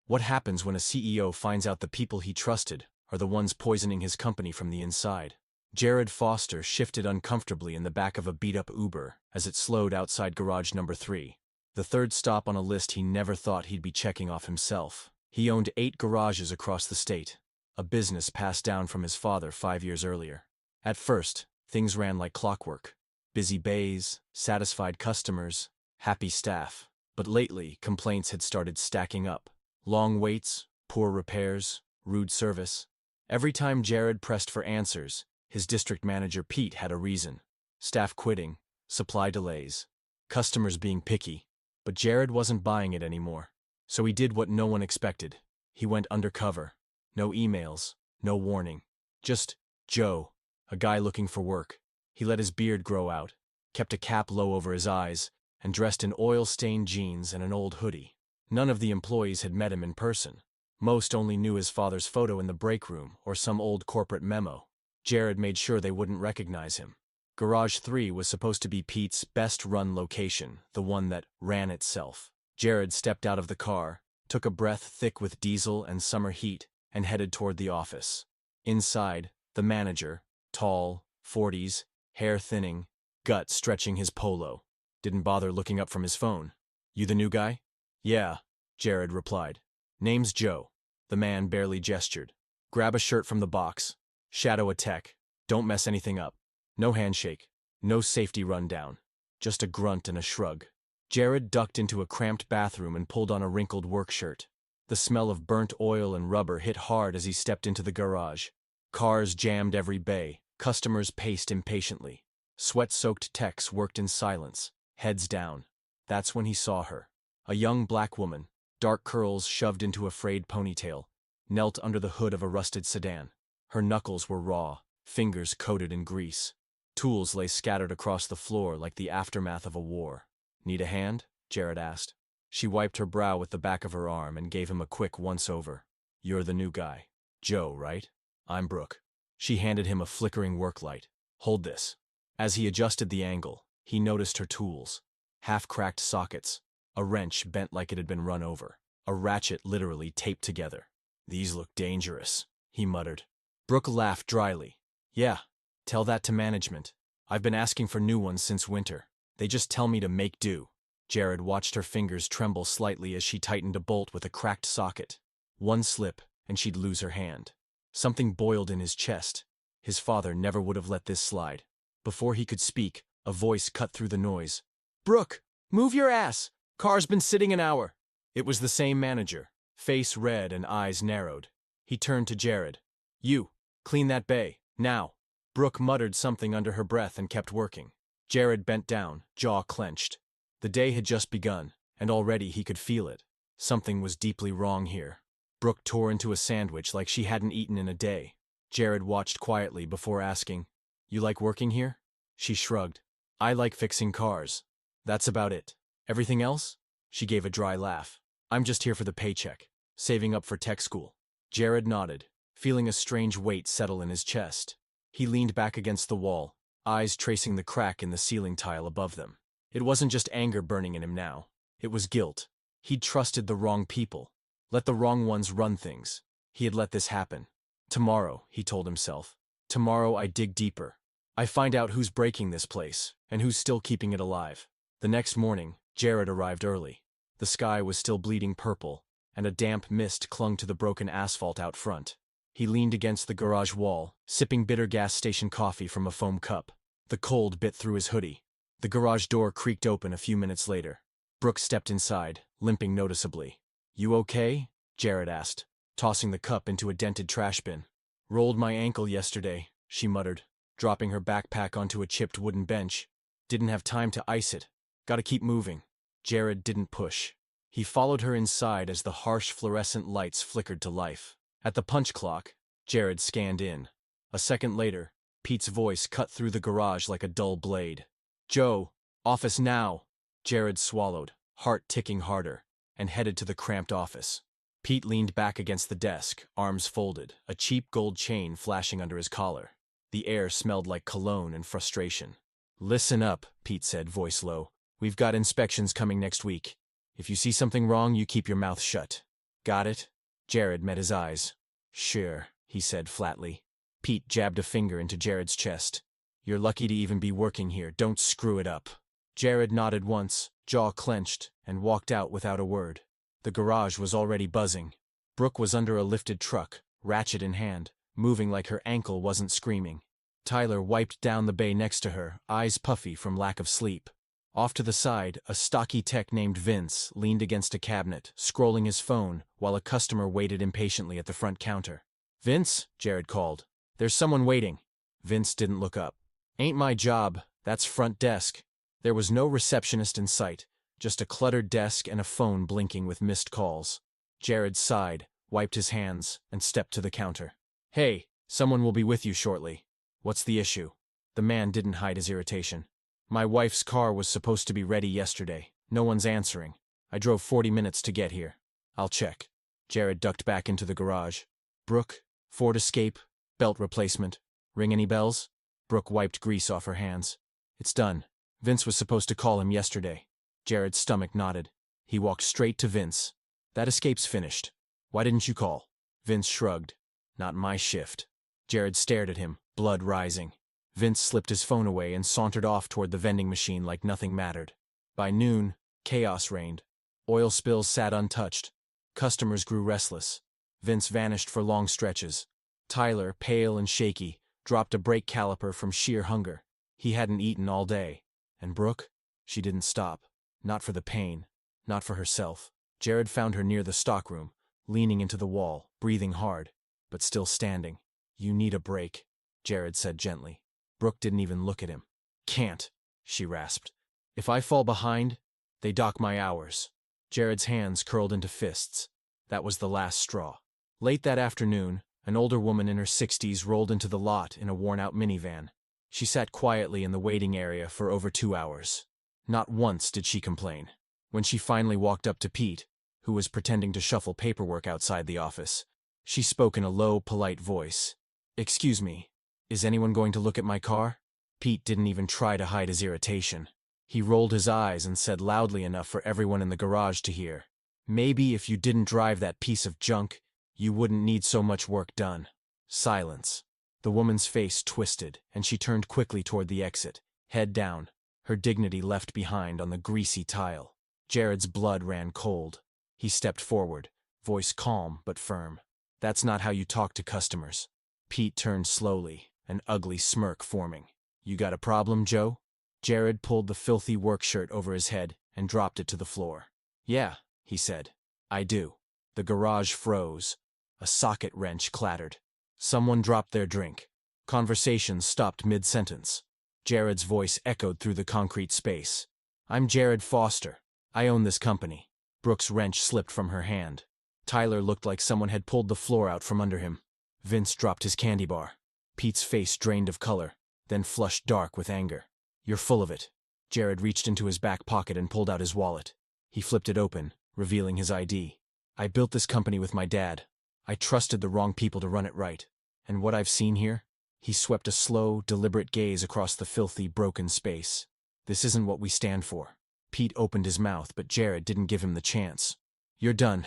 What happens when a CEO finds out the people he trusted are the ones poisoning his company from the inside? Jared Foster shifted uncomfortably in the back of a beat-up Uber as it slowed outside garage number 3. The third stop on a list he never thought he'd be checking off himself. He owned 8 garages across the state, a business passed down from his father 5 years earlier. At first, things ran like clockwork. Busy bays, satisfied customers, happy staff. But lately, complaints had started stacking up. Long waits, poor repairs, rude service. Every time Jared pressed for answers, his district manager Pete had a reason. Staff quitting, supply delays, customers being picky. But Jared wasn't buying it anymore. So he did what no one expected. He went undercover. No emails, no warning. Just Joe, a guy looking for work. He let his beard grow out, kept a cap low over his eyes, and dressed in oil-stained jeans and an old hoodie. None of the employees had met him in person. Most only knew his father's photo in the break room or some old corporate memo. Jared made sure they wouldn't recognize him. Garage 3 was supposed to be Pete's best-run location, the one that ran itself. Jared stepped out of the car, took a breath thick with diesel and summer heat, and headed toward the office. Inside, the manager, tall, 40s, hair thinning, gut stretching his polo, didn't bother looking up from his phone. "You the new guy?" "Yeah," Jared replied. "Name's Joe." The man barely gestured. "Grab a shirt from the box. Shadow a tech. Don't mess anything up. No handshake. No safety rundown. Just a grunt and a shrug." Jared ducked into a cramped bathroom and pulled on a wrinkled work shirt. The smell of burnt oil and rubber hit hard as he stepped into the garage. Cars jammed every bay. Customers paced impatiently. Sweat-soaked techs worked in silence, heads down. That's when he saw her. A young black woman, dark curls shoved into a frayed ponytail, knelt under the hood of a rusted sedan. Her knuckles were raw, fingers coated in grease. Tools lay scattered across the floor like the aftermath of a war. "Need a hand?" Jared asked. She wiped her brow with the back of her arm and gave him a quick once-over. "You're the new guy. Joe, right? I'm Brooke." She handed him a flickering work light. "Hold this." As he adjusted the angle, he noticed her tools. Half-cracked sockets, a wrench bent like it had been run over, a ratchet literally taped together. "These look dangerous," he muttered. Brooke laughed dryly. "Yeah, tell that to management. I've been asking for new ones since winter. They just tell me to make do." Jared watched her fingers tremble slightly as she tightened a bolt with a cracked socket. One slip, and she'd lose her hand. Something boiled in his chest. His father never would have let this slide. Before he could speak, a voice cut through the noise. "Brooke, move your ass! Car's been sitting an hour." It was the same manager, face red and eyes narrowed. He turned to Jared. "You, clean that bay, now." Brooke muttered something under her breath and kept working. Jared bent down, jaw clenched. The day had just begun, and already he could feel it. Something was deeply wrong here. Brooke tore into a sandwich like she hadn't eaten in a day. Jared watched quietly before asking, "You like working here?" She shrugged. "I like fixing cars. That's about it. Everything else?" She gave a dry laugh. "I'm just here for the paycheck, saving up for tech school." Jared nodded, feeling a strange weight settle in his chest. He leaned back against the wall, eyes tracing the crack in the ceiling tile above them. It wasn't just anger burning in him now. It was guilt. He'd trusted the wrong people, let the wrong ones run things. He had let this happen. "Tomorrow," he told himself. "Tomorrow I dig deeper. I find out who's breaking this place, and who's still keeping it alive." The next morning, Jared arrived early. The sky was still bleeding purple, and a damp mist clung to the broken asphalt out front. He leaned against the garage wall, sipping bitter gas station coffee from a foam cup. The cold bit through his hoodie. The garage door creaked open a few minutes later. Brooke stepped inside, limping noticeably. "You okay?" Jared asked, tossing the cup into a dented trash bin. "Rolled my ankle yesterday," she muttered, dropping her backpack onto a chipped wooden bench. "Didn't have time to ice it. Gotta keep moving." Jared didn't push. He followed her inside as the harsh fluorescent lights flickered to life. At the punch clock, Jared scanned in. A second later, Pete's voice cut through the garage like a dull blade. "Joe, office now." Jared swallowed, heart ticking harder, and headed to the cramped office. Pete leaned back against the desk, arms folded, a cheap gold chain flashing under his collar. The air smelled like cologne and frustration. "Listen up," Pete said, voice low. "We've got inspections coming next week. If you see something wrong, you keep your mouth shut." Got it? Jared met his eyes. Sure, he said flatly. Pete jabbed a finger into Jared's chest. You're lucky to even be working here, don't screw it up. Jared nodded once, jaw clenched, and walked out without a word. The garage was already buzzing. Brooke was under a lifted truck, ratchet in hand, moving like her ankle wasn't screaming. Tyler wiped down the bay next to her, eyes puffy from lack of sleep. Off to the side, a stocky tech named Vince leaned against a cabinet, scrolling his phone, while a customer waited impatiently at the front counter. Vince, Jared called. There's someone waiting. Vince didn't look up. Ain't my job, that's front desk. There was no receptionist in sight, just a cluttered desk and a phone blinking with missed calls. Jared sighed, wiped his hands, and stepped to the counter. Hey, someone will be with you shortly. What's the issue? The man didn't hide his irritation. My wife's car was supposed to be ready yesterday. No one's answering. I drove 40 minutes to get here. I'll check. Jared ducked back into the garage. Brooke, Ford Escape, belt replacement. Ring any bells? Brooke wiped grease off her hands. It's done. Vince was supposed to call him yesterday. Jared's stomach knotted. He walked straight to Vince. That Escape's finished. Why didn't you call? Vince shrugged. Not my shift. Jared stared at him, blood rising. Vince slipped his phone away and sauntered off toward the vending machine like nothing mattered. By noon, chaos reigned. Oil spills sat untouched. Customers grew restless. Vince vanished for long stretches. Tyler, pale and shaky, dropped a brake caliper from sheer hunger. He hadn't eaten all day. And Brooke? She didn't stop. Not for the pain. Not for herself. Jared found her near the stockroom, leaning into the wall, breathing hard, but still standing. You need a break, Jared said gently. Brooke didn't even look at him. Can't, she rasped. If I fall behind, they dock my hours. Jared's hands curled into fists. That was the last straw. Late that afternoon, an older woman in her 60s rolled into the lot in a worn-out minivan. She sat quietly in the waiting area for over 2 hours. Not once did she complain. When she finally walked up to Pete, who was pretending to shuffle paperwork outside the office, she spoke in a low, polite voice. Excuse me, is anyone going to look at my car? Pete didn't even try to hide his irritation. He rolled his eyes and said loudly enough for everyone in the garage to hear. Maybe if you didn't drive that piece of junk, you wouldn't need so much work done. Silence. The woman's face twisted, and she turned quickly toward the exit, head down, her dignity left behind on the greasy tile. Jared's blood ran cold. He stepped forward, voice calm but firm. That's not how you talk to customers. Pete turned slowly, an ugly smirk forming. You got a problem, Joe? Jared pulled the filthy work shirt over his head and dropped it to the floor. Yeah, he said. I do. The garage froze. A socket wrench clattered. Someone dropped their drink. Conversation stopped mid-sentence. Jared's voice echoed through the concrete space. I'm Jared Foster. I own this company. Brooke's wrench slipped from her hand. Tyler looked like someone had pulled the floor out from under him. Vince dropped his candy bar. Pete's face drained of color, then flushed dark with anger. You're full of it. Jared reached into his back pocket and pulled out his wallet. He flipped it open, revealing his ID. I built this company with my dad. I trusted the wrong people to run it right. And what I've seen here? He swept a slow, deliberate gaze across the filthy, broken space. This isn't what we stand for. Pete opened his mouth, but Jared didn't give him the chance. You're done.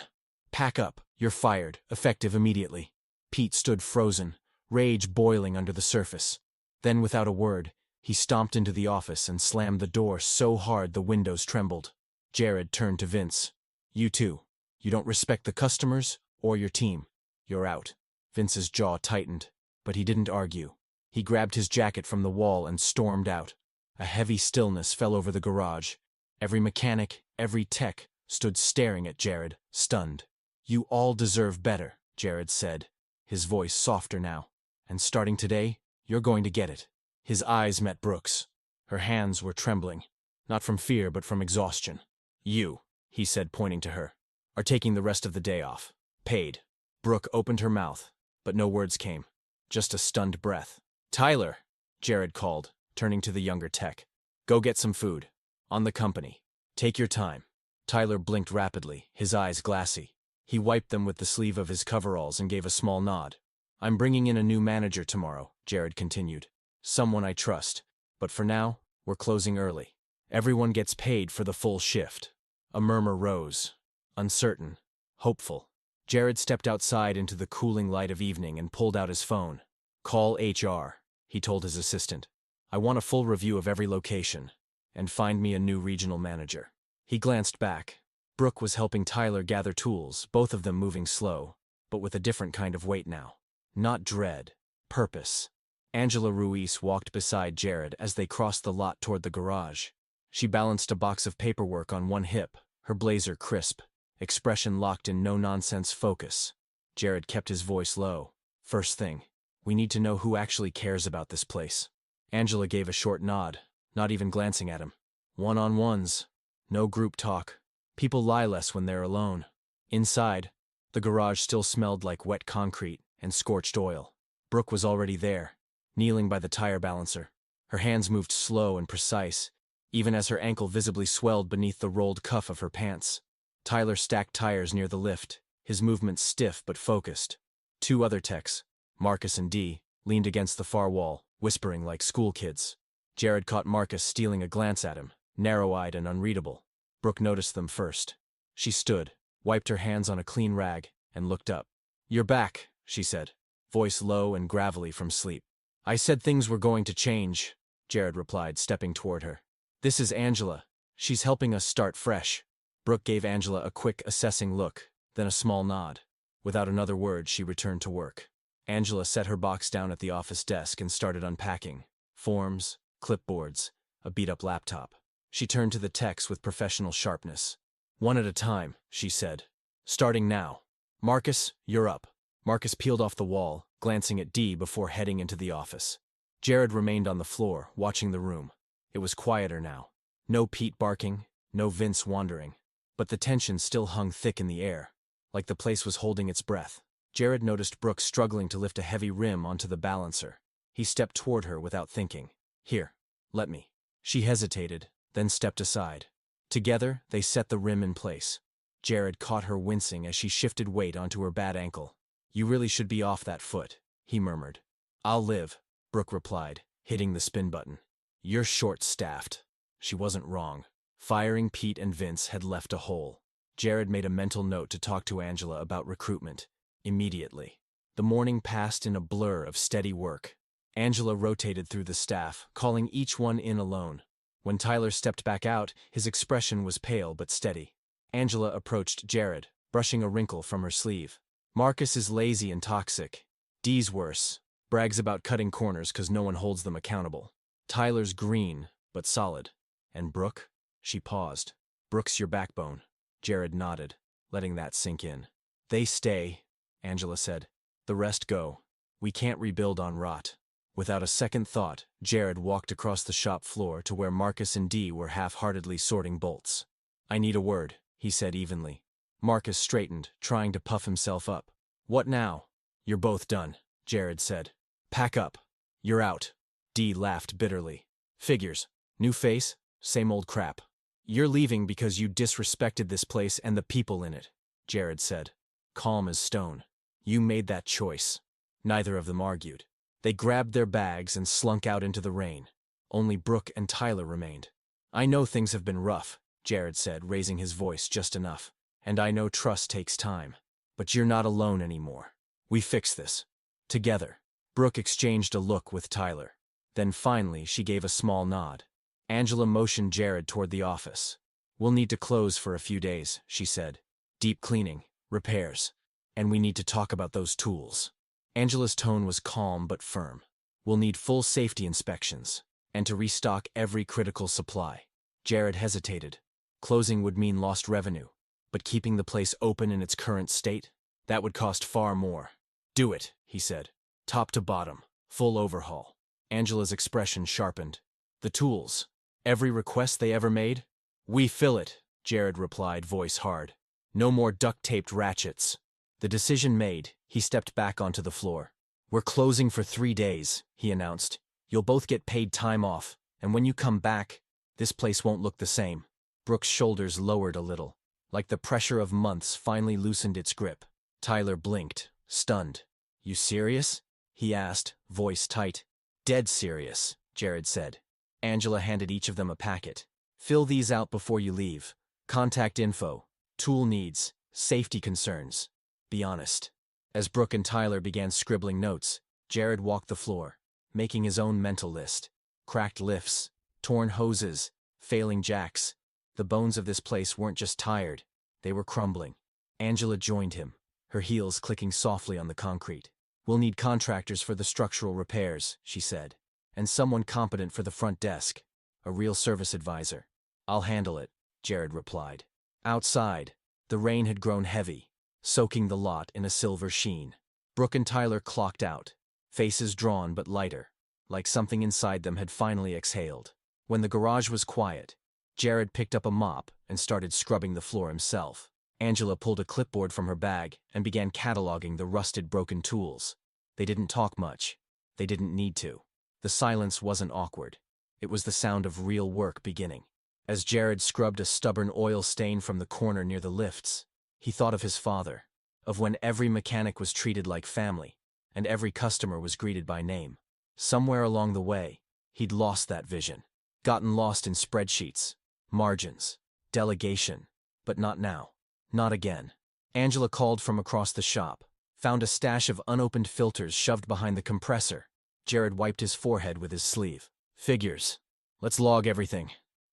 Pack up. You're fired. Effective immediately. Pete stood frozen, rage boiling under the surface. Then, without a word, he stomped into the office and slammed the door so hard the windows trembled. Jared turned to Vince. You too. You don't respect the customers or your team. You're out. Vince's jaw tightened, but he didn't argue. He grabbed his jacket from the wall and stormed out. A heavy stillness fell over the garage. Every mechanic, every tech, stood staring at Jared, stunned. You all deserve better, Jared said, his voice softer now. And starting today, you're going to get it. His eyes met Brooke's. Her hands were trembling, not from fear but from exhaustion. You, he said, pointing to her, are taking the rest of the day off. Paid. Brooke opened her mouth, but no words came. Just a stunned breath. Tyler, Jared called, turning to the younger tech. Go get some food. On the company. Take your time. Tyler blinked rapidly, his eyes glassy. He wiped them with the sleeve of his coveralls and gave a small nod. I'm bringing in a new manager tomorrow, Jared continued. Someone I trust. But for now, we're closing early. Everyone gets paid for the full shift. A murmur rose. Uncertain. Hopeful. Jared stepped outside into the cooling light of evening and pulled out his phone. "Call HR," he told his assistant. "I want a full review of every location. And find me a new regional manager." He glanced back. Brooke was helping Tyler gather tools, both of them moving slow, but with a different kind of weight now. Not dread, purpose. Angela Ruiz walked beside Jared as they crossed the lot toward the garage. She balanced a box of paperwork on one hip, her blazer crisp, expression locked in no-nonsense focus. Jared kept his voice low. "First thing, we need to know who actually cares about this place." Angela gave a short nod, not even glancing at him. "One-on-ones. No group talk. People lie less when they're alone." Inside, the garage still smelled like wet concrete and scorched oil. Brooke was already there, kneeling by the tire balancer. Her hands moved slow and precise, even as her ankle visibly swelled beneath the rolled cuff of her pants. Tyler stacked tires near the lift, his movements stiff but focused. Two other techs, Marcus and Dee, leaned against the far wall, whispering like school kids. Jared caught Marcus stealing a glance at him, narrow-eyed and unreadable. Brooke noticed them first. She stood, wiped her hands on a clean rag, and looked up. "You're back," she said, voice low and gravelly from sleep. "I said things were going to change," Jared replied, stepping toward her. "This is Angela. She's helping us start fresh." Brooke gave Angela a quick, assessing look, then a small nod. Without another word, she returned to work. Angela set her box down at the office desk and started unpacking. Forms, clipboards, a beat-up laptop. She turned to the techs with professional sharpness. "One at a time," she said. "Starting now. Marcus, you're up." Marcus peeled off the wall, glancing at Dee before heading into the office. Jared remained on the floor, watching the room. It was quieter now. No Pete barking, no Vince wandering. But the tension still hung thick in the air, like the place was holding its breath. Jared noticed Brooke struggling to lift a heavy rim onto the balancer. He stepped toward her without thinking. "Here, let me." She hesitated, then stepped aside. Together, they set the rim in place. Jared caught her wincing as she shifted weight onto her bad ankle. "You really should be off that foot," he murmured. "I'll live," Brooke replied, hitting the spin button. "You're short-staffed." She wasn't wrong. Firing Pete and Vince had left a hole. Jared made a mental note to talk to Angela about recruitment, immediately. The morning passed in a blur of steady work. Angela rotated through the staff, calling each one in alone. When Tyler stepped back out, his expression was pale but steady. Angela approached Jared, brushing a wrinkle from her sleeve. "Marcus is lazy and toxic. Dee's worse. Brags about cutting corners 'cause no one holds them accountable. Tyler's green, but solid. And Brooke?" She paused. "Brooke's your backbone." Jared nodded, letting that sink in. "They stay," Angela said. "The rest go. We can't rebuild on rot." Without a second thought, Jared walked across the shop floor to where Marcus and Dee were half-heartedly sorting bolts. "I need a word," he said evenly. Marcus straightened, trying to puff himself up. "What now?" "You're both done," Jared said. "Pack up. You're out." Dee laughed bitterly. "Figures. New face, same old crap." "You're leaving because you disrespected this place and the people in it," Jared said, calm as stone. "You made that choice." Neither of them argued. They grabbed their bags and slunk out into the rain. Only Brooke and Tyler remained. "I know things have been rough," Jared said, raising his voice just enough. "And I know trust takes time. But you're not alone anymore. We fix this. Together." Brooke exchanged a look with Tyler. Then finally, she gave a small nod. Angela motioned Jared toward the office. "We'll need to close for a few days," she said. "Deep cleaning, repairs. And we need to talk about those tools." Angela's tone was calm but firm. "We'll need full safety inspections, and to restock every critical supply." Jared hesitated. Closing would mean lost revenue, but keeping the place open in its current state? That would cost far more. "Do it," he said. "Top to bottom, full overhaul." Angela's expression sharpened. "The tools. Every request they ever made?" "We fill it," Jared replied, voice hard. "No more duct-taped ratchets." The decision made, he stepped back onto the floor. "We're closing for 3 days," he announced. "You'll both get paid time off, and when you come back, this place won't look the same." Brooke's shoulders lowered a little, like the pressure of months finally loosened its grip. Tyler blinked, stunned. "You serious?" he asked, voice tight. "Dead serious," Jared said. Angela handed each of them a packet. "Fill these out before you leave. Contact info, tool needs, safety concerns." Be honest. As Brooke and Tyler began scribbling notes, Jared walked the floor, making his own mental list. Cracked lifts, torn hoses, failing jacks. The bones of this place weren't just tired, they were crumbling. Angela joined him, her heels clicking softly on the concrete. We'll need contractors for the structural repairs, she said, and someone competent for the front desk, a real service advisor. I'll handle it, Jared replied. Outside, the rain had grown heavy, soaking the lot in a silver sheen. Brooke and Tyler clocked out, faces drawn but lighter, like something inside them had finally exhaled. When the garage was quiet, Jared picked up a mop and started scrubbing the floor himself. Angela pulled a clipboard from her bag and began cataloging the rusted, broken tools. They didn't talk much. They didn't need to. The silence wasn't awkward. It was the sound of real work beginning. As Jared scrubbed a stubborn oil stain from the corner near the lifts, he thought of his father, of when every mechanic was treated like family, and every customer was greeted by name. Somewhere along the way, he'd lost that vision, gotten lost in spreadsheets, margins, delegation, but not now. Not again. Angela called from across the shop, found a stash of unopened filters shoved behind the compressor. Jared wiped his forehead with his sleeve. Figures. Let's log everything.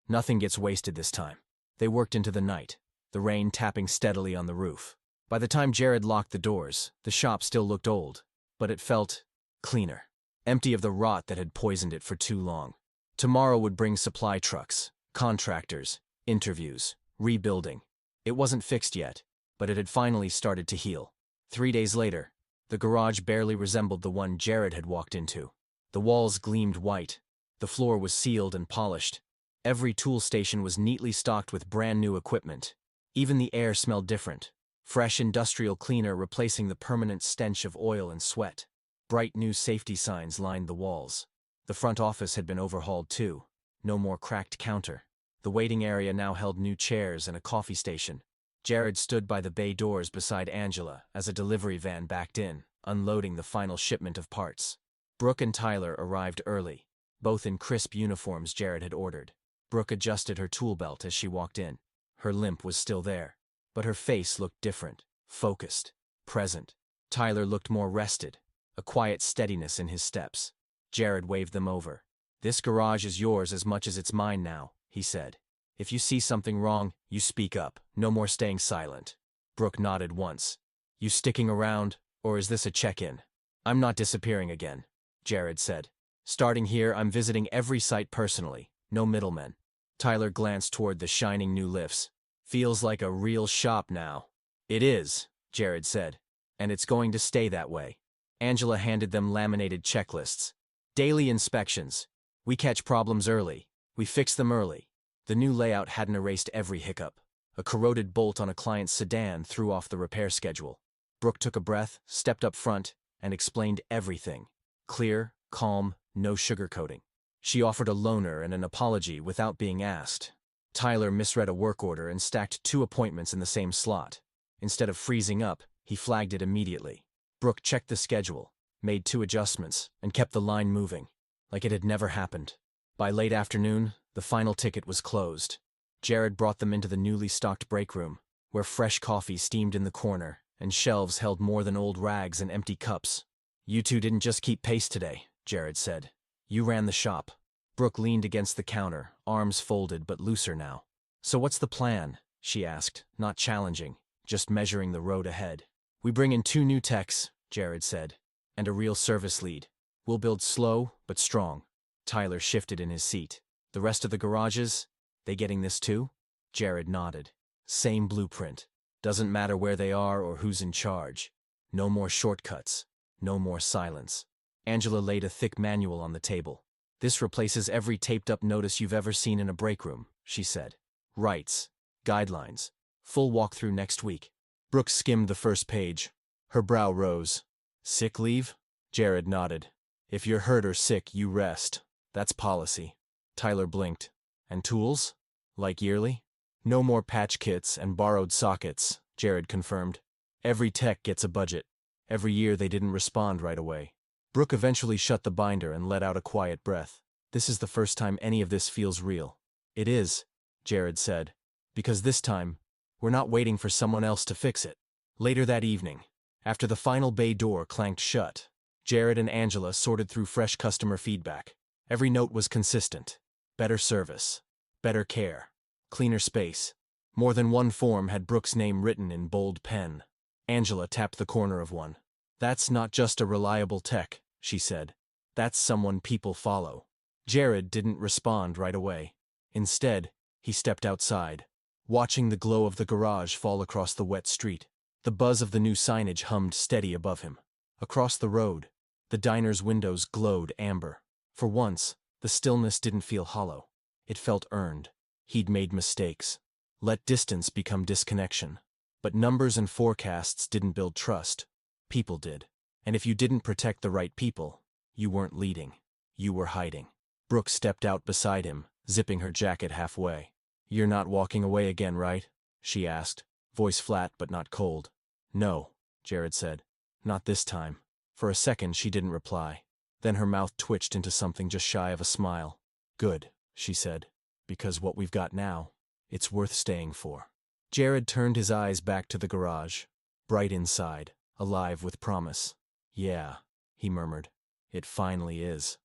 Nothing gets wasted this time. They worked into the night, the rain tapping steadily on the roof. By the time Jared locked the doors, the shop still looked old, but it felt cleaner, empty of the rot that had poisoned it for too long. Tomorrow would bring supply trucks, contractors, interviews, rebuilding. It wasn't fixed yet, but it had finally started to heal. 3 days later, the garage barely resembled the one Jared had walked into. The walls gleamed white. The floor was sealed and polished. Every tool station was neatly stocked with brand new equipment. Even the air smelled different. Fresh industrial cleaner replacing the permanent stench of oil and sweat. Bright new safety signs lined the walls. The front office had been overhauled too. No more cracked counter. The waiting area now held new chairs and a coffee station. Jared stood by the bay doors beside Angela as a delivery van backed in, unloading the final shipment of parts. Brooke and Tyler arrived early, both in crisp uniforms Jared had ordered. Brooke adjusted her tool belt as she walked in. Her limp was still there, but her face looked different, focused, present. Tyler looked more rested, a quiet steadiness in his steps. Jared waved them over. This garage is yours as much as it's mine now, he said. If you see something wrong, you speak up. No more staying silent. Brooke nodded once. You sticking around, or is this a check-in? I'm not disappearing again, Jared said. Starting here, I'm visiting every site personally. No middlemen. Tyler glanced toward the shining new lifts. Feels like a real shop now. It is, Jared said. And it's going to stay that way. Angela handed them laminated checklists. Daily inspections. We catch problems early. We fix them early. The new layout hadn't erased every hiccup. A corroded bolt on a client's sedan threw off the repair schedule. Brooke took a breath, stepped up front, and explained everything. Clear, calm, no sugarcoating. She offered a loaner and an apology without being asked. Tyler misread a work order and stacked 2 appointments in the same slot. Instead of freezing up, he flagged it immediately. Brooke checked the schedule, made 2 adjustments, and kept the line moving, like it had never happened. By late afternoon, the final ticket was closed. Jared brought them into the newly stocked break room, where fresh coffee steamed in the corner, and shelves held more than old rags and empty cups. You two didn't just keep pace today, Jared said. You ran the shop. Brooke leaned against the counter, arms folded but looser now. So what's the plan? She asked, not challenging, just measuring the road ahead. We bring in 2 new techs, Jared said, and a real service lead. We'll build slow but strong. Tyler shifted in his seat. The rest of the garages, they getting this too? Jared nodded. Same blueprint. Doesn't matter where they are or who's in charge. No more shortcuts. No more silence. Angela laid a thick manual on the table. This replaces every taped-up notice you've ever seen in a break room, she said. Rights. Guidelines. Full walkthrough next week. Brooke skimmed the first page. Her brow rose. Sick leave? Jared nodded. If you're hurt or sick, you rest. That's policy. Tyler blinked. And tools? Like yearly? No more patch kits and borrowed sockets, Jared confirmed. Every tech gets a budget. Every year they didn't respond right away. Brooke eventually shut the binder and let out a quiet breath. This is the first time any of this feels real. It is, Jared said. Because this time, we're not waiting for someone else to fix it. Later that evening, After the final bay door clanked shut, Jared and Angela sorted through fresh customer feedback. Every note was consistent. Better service. Better care. Cleaner space. More than one form had Brooke's name written in bold pen. Angela tapped the corner of one. "That's not just a reliable tech," she said. "That's someone people follow." Jared didn't respond right away. Instead, he stepped outside, watching the glow of the garage fall across the wet street. The buzz of the new signage hummed steady above him. Across the road, the diner's windows glowed amber. For once, the stillness didn't feel hollow. It felt earned. He'd made mistakes. Let distance become disconnection. But numbers and forecasts didn't build trust. People did. And if you didn't protect the right people, you weren't leading. You were hiding. Brooke stepped out beside him, zipping her jacket halfway. "You're not walking away again, right?" she asked, voice flat but not cold. "No," Jared said. "Not this time." For a second she didn't reply. Then her mouth twitched into something just shy of a smile. "Good," she said. "Because what we've got now, it's worth staying for." Jared turned his eyes back to the garage. Bright inside, alive with promise. "Yeah," he murmured. "It finally is."